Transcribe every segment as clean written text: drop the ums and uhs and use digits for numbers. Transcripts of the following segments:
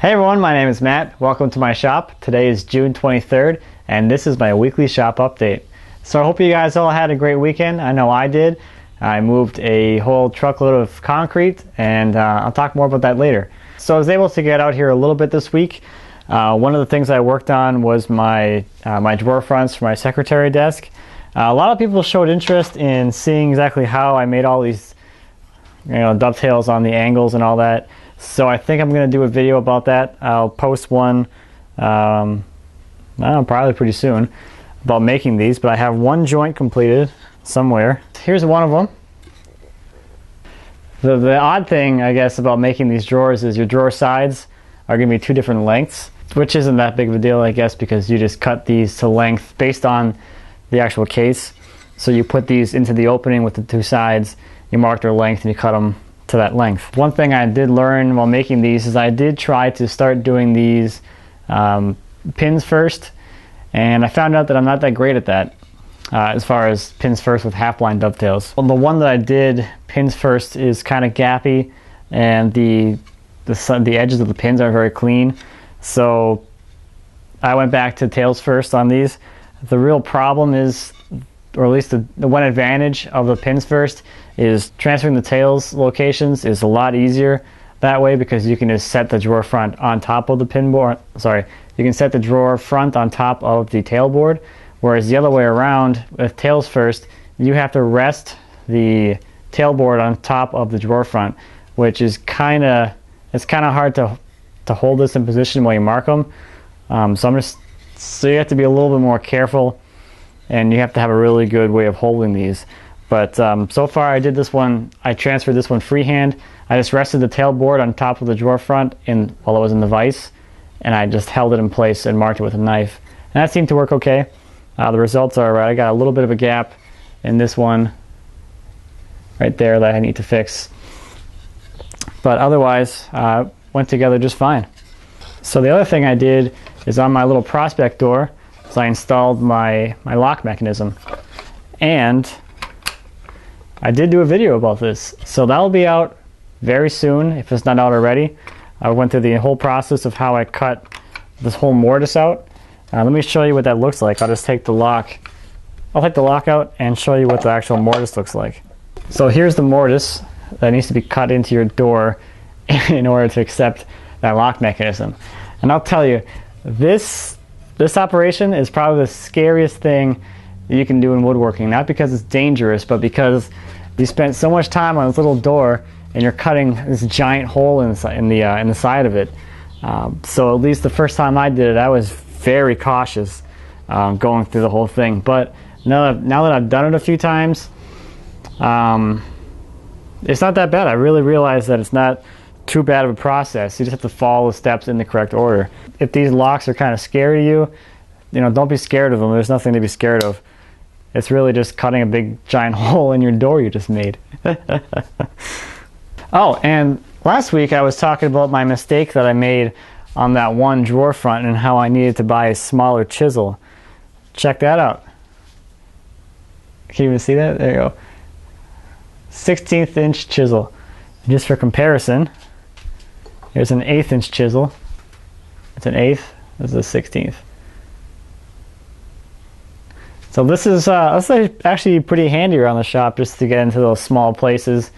Hey everyone, my name is Matt. Welcome to my shop. Today is June 23rd and this is my weekly shop update. So I hope you guys all had a great weekend. I know I did. I moved a whole truckload of concrete and I'll talk more about that later. So I was able to get out here a little bit this week. One of the things I worked on was my drawer fronts for my secretary desk. A lot of people showed interest in seeing exactly how I made all these dovetails on the angles and all that. So I think I'm going to do a video about that. I'll post one probably pretty soon about making these, but I have one joint completed somewhere. Here's one of them. The odd thing, I guess, about making these drawers is your drawer sides are going to be two different lengths, which isn't that big of a deal, I guess, because you just cut these to length based on the actual case. So you put these into the opening with the two sides, you mark their length, and you cut them to that length. One thing I did learn while making these is I did try to start doing these pins first, and I found out that I'm not that great at that as far as pins first with half-blind dovetails. Well, the one that I did pins first is kind of gappy, and the edges of the pins aren't very clean, so I went back to tails first on these. The real problem is, or at least the one advantage of the pins first, is transferring the tails locations is a lot easier that way, because you can just set the drawer front on top of the pin board. Sorry, you can set the drawer front on top of the tail board, whereas the other way around with tails first, you have to rest the tail board on top of the drawer front, which is kind of hard to hold this in position while you mark them. So you have to be a little bit more careful, and you have to have a really good way of holding these. But so far I did this one, I transferred this one freehand. I just rested the tail board on top of the drawer front while it was in the vise, and I just held it in place and marked it with a knife. And that seemed to work okay. The results are right. I got a little bit of a gap in this one right there that I need to fix. But otherwise, went together just fine. So the other thing I did is on my little prospect door, so I installed my lock mechanism. And I did do a video about this, so that'll be out very soon if it's not out already. I went through the whole process of how I cut this whole mortise out. Let me show you what that looks like. I'll just take the lock. I'll take the lock out and show you what the actual mortise looks like. So here's the mortise that needs to be cut into your door in order to accept that lock mechanism. And I'll tell you, this operation is probably the scariest thing you can do in woodworking. Not because it's dangerous, but because you spent so much time on this little door and you're cutting this giant hole in the side of it. So at least the first time I did it, I was very cautious going through the whole thing. But now that I've done it a few times, it's not that bad. I really realized that it's not too bad of a process. You just have to follow the steps in the correct order. If these locks are kind of scary to you, don't be scared of them. There's nothing to be scared of. It's really just cutting a big giant hole in your door you just made. Oh, and last week I was talking about my mistake that I made on that one drawer front and how I needed to buy a smaller chisel. Check that out. Can you even see that? There you go. 16th inch chisel. Just for comparison, here's an 1/8 inch chisel. It's an 1/8. This is a 16th. So this is actually pretty handy around the shop, just to get into those small places.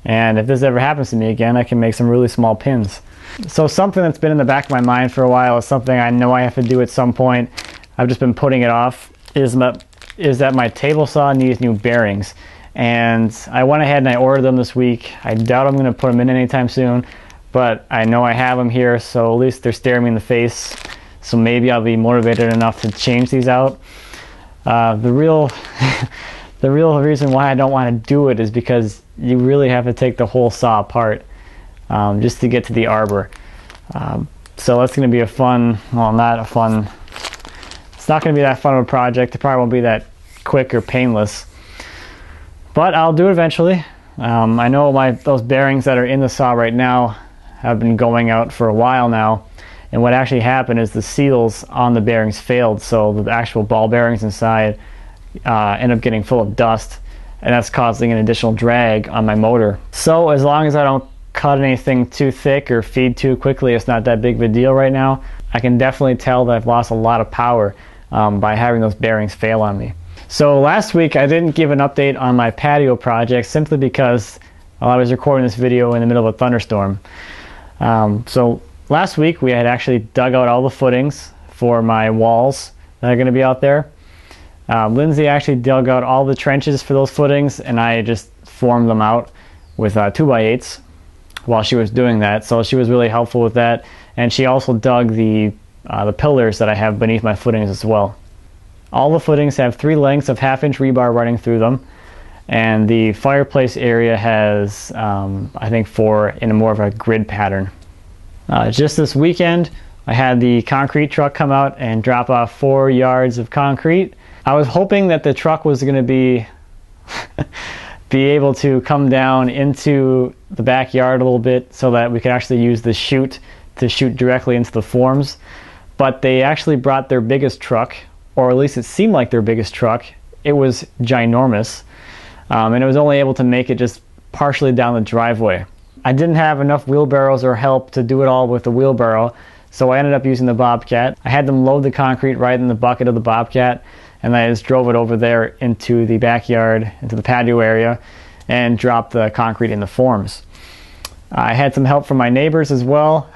And if this ever happens to me again, I can make some really small pins. So something that's been in the back of my mind for a while is something I know I have to do at some point. I've just been putting it off. Is that my table saw needs new bearings. And I went ahead and I ordered them this week. I doubt I'm going to put them in anytime soon, but I know I have them here, so at least they're staring me in the face. So maybe I'll be motivated enough to change these out. The real reason why I don't want to do it is because you really have to take the whole saw apart just to get to the arbor. So that's going to be it's not going to be that fun of a project. It probably won't be that quick or painless. But I'll do it eventually. I know those bearings that are in the saw right now have been going out for a while now. And what actually happened is the seals on the bearings failed, so the actual ball bearings inside end up getting full of dust, and that's causing an additional drag on my motor. So as long as I don't cut anything too thick or feed too quickly. It's not that big of a deal right now. I can definitely tell that I've lost a lot of power by having those bearings fail on me. So last week I didn't give an update on my patio project simply because I was recording this video in the middle of a thunderstorm. So last week we had actually dug out all the footings for my walls that are going to be out there. Lindsay actually dug out all the trenches for those footings, and I just formed them out with 2x8s while she was doing that. So she was really helpful with that, and she also dug the pillars that I have beneath my footings as well. All the footings have 3 lengths of 1/2-inch rebar running through them, and the fireplace area has I think 4 in more of a grid pattern. Just this weekend I had the concrete truck come out and drop off 4 yards of concrete. I was hoping that the truck was going to be able to come down into the backyard a little bit so that we could actually use the chute to shoot directly into the forms, but they actually brought their biggest truck, or at least it seemed like their biggest truck. It was ginormous, and it was only able to make it just partially down the driveway. I didn't have enough wheelbarrows or help to do it all with the wheelbarrow, so I ended up using the Bobcat. I had them load the concrete right in the bucket of the Bobcat, and I just drove it over there into the backyard, into the patio area, and dropped the concrete in the forms. I had some help from my neighbors as well.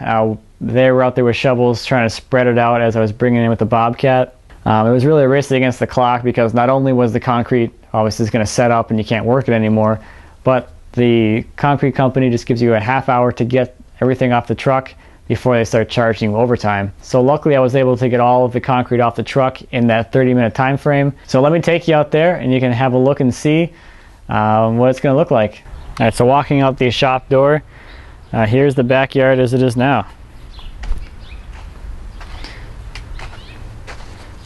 They were out there with shovels trying to spread it out as I was bringing it in with the Bobcat. It was really a race against the clock because not only was the concrete obviously going to set up and you can't work it anymore, but the concrete company just gives you a half hour to get everything off the truck before they start charging you overtime. So luckily I was able to get all of the concrete off the truck in that 30-minute time frame. So let me take you out there and you can have a look and see what it's going to look like. All right, so walking out the shop door, here's the backyard as it is now.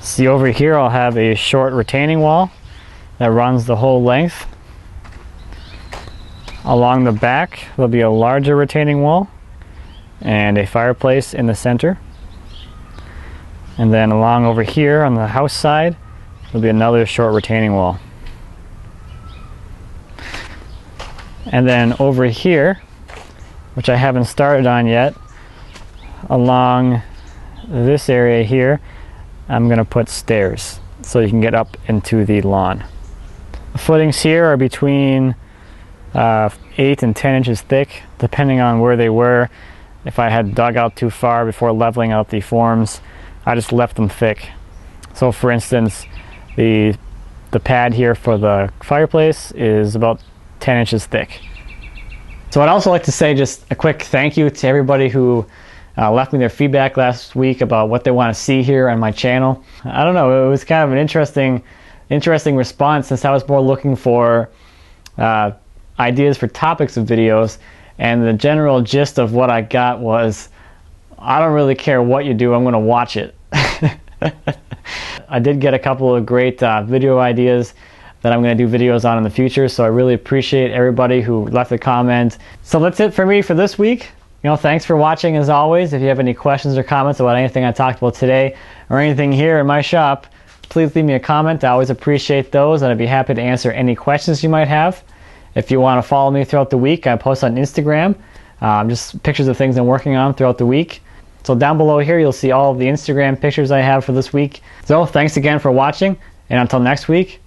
See, over here I'll have a short retaining wall that runs the whole length. Along the back there'll be a larger retaining wall and a fireplace in the center. And then along over here on the house side there'll be another short retaining wall. And then over here, which I haven't started on yet, along this area here I'm going to put stairs so you can get up into the lawn. The footings here are between 8 and 10 inches thick, depending on where they were. If I had dug out too far before leveling out the forms, I just left them thick. So for instance, the pad here for the fireplace is about 10 inches thick. So I'd also like to say just a quick thank you to everybody who left me their feedback last week about what they want to see here on my channel. I don't know, it was kind of an interesting response, since I was more looking for ideas for topics of videos, and the general gist of what I got was, I don't really care what you do, I'm going to watch it. I did get a couple of great video ideas that I'm going to do videos on in the future, so I really appreciate everybody who left a comment. So that's it for me for this week. Thanks for watching as always. If you have any questions or comments about anything I talked about today or anything here in my shop, please leave me a comment. I always appreciate those, and I'd be happy to answer any questions you might have. If you want to follow me throughout the week, I post on Instagram just pictures of things I'm working on throughout the week. So down below here you'll see all of the Instagram pictures I have for this week. So thanks again for watching, and until next week,